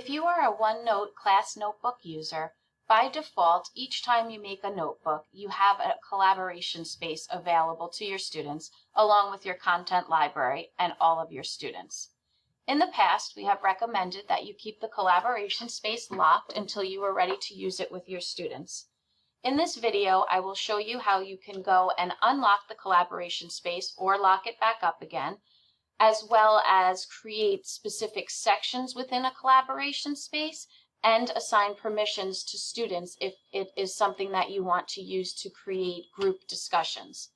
If you are a OneNote class notebook user, by default, each time you make a notebook, you have a collaboration space available to your students, along with your content library and all of your students. In the past, we have recommended that you keep the collaboration space locked until you are ready to use it with your students. In this video, I will show you how you can go and unlock the collaboration space or lock it back up again, as well as create specific sections within a collaboration space and assign permissions to students if it is something that you want to use to create group discussions.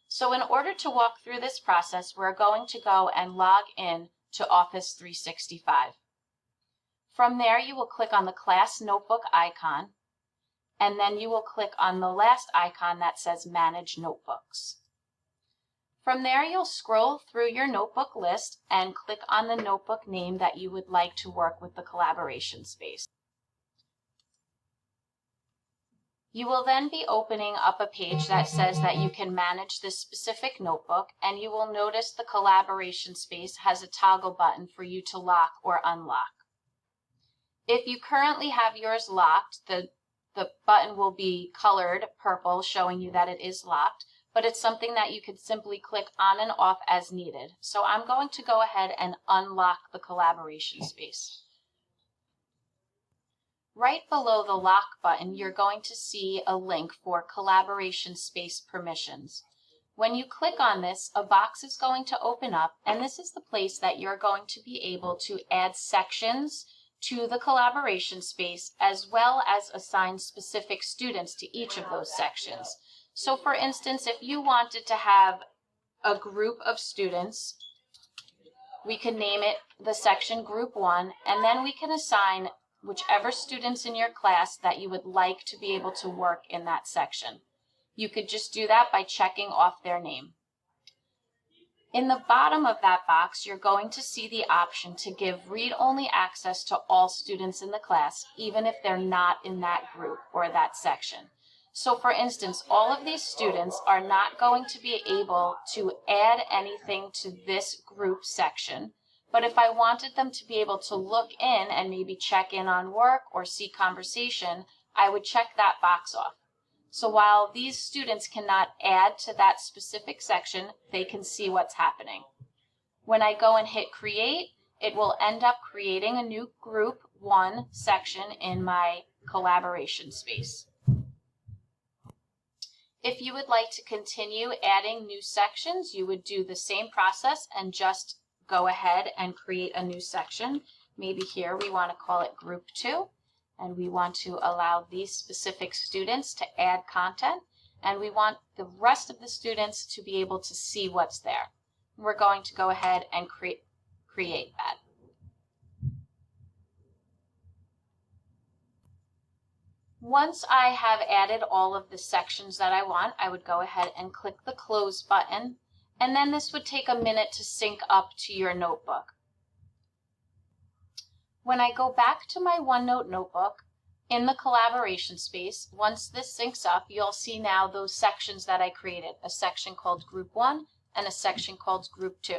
So in order to walk through this process, we're going to go and log in to Office 365. From there, you will click on the class notebook icon, and then you will click on the last icon that says Manage Notebooks. From there, you'll scroll through your notebook list and click on the notebook name that you would like to work with the collaboration space. You will then be opening up a page that says that you can manage this specific notebook, and you will notice the collaboration space has a toggle button for you to lock or unlock. If you currently have yours locked, the button will be colored purple, showing you that it is locked, but it's something that you could simply click on and off as needed. So I'm going to go ahead and unlock the collaboration space. Right below the lock button, you're going to see a link for collaboration space permissions. When you click on this, a box is going to open up, and this is the place that you're going to be able to add sections to the collaboration space, as well as assign specific students to each of those sections. So for instance, if you wanted to have a group of students, we can name it the section Group 1, and then we can assign whichever students in your class that you would like to be able to work in that section. You could just do that by checking off their name. In the bottom of that box, you're going to see the option to give read-only access to all students in the class, even if they're not in that group or that section. So for instance, all of these students are not going to be able to add anything to this group section, but if I wanted them to be able to look in and maybe check in on work or see conversation, I would check that box off. So while these students cannot add to that specific section, they can see what's happening. When I go and hit create, it will end up creating a new Group 1 section in my collaboration space. If you would like to continue adding new sections, you would do the same process and just go ahead and create a new section. Maybe here we want to call it Group 2, and we want to allow these specific students to add content, and we want the rest of the students to be able to see what's there. We're going to go ahead and create that. Once I have added all of the sections that I want, I would go ahead and click the Close button, and then this would take a minute to sync up to your notebook. When I go back to my OneNote notebook, in the collaboration space, once this syncs up, you'll see now those sections that I created, a section called Group 1 and a section called Group 2.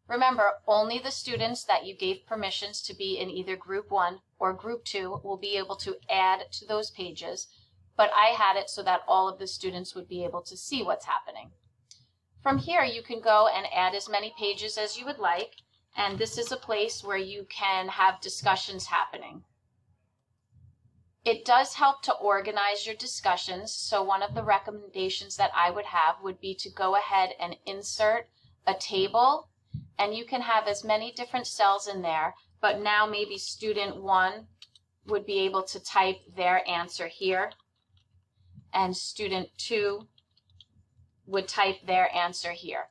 Remember, only the students that you gave permissions to be in either Group 1 or Group 2 will be able to add to those pages, but I had it so that all of the students would be able to see what's happening. From here, you can go and add as many pages as you would like, and this is a place where you can have discussions happening. It does help to organize your discussions, so one of the recommendations that I would have would be to go ahead and insert a table, and you can have as many different cells in there, but now maybe student 1 would be able to type their answer here, and student 2 would type their answer here.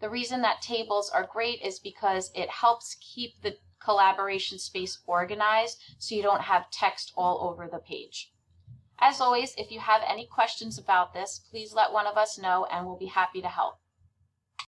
The reason that tables are great is because it helps keep the collaboration space organized so you don't have text all over the page. As always, if you have any questions about this, please let one of us know and we'll be happy to help.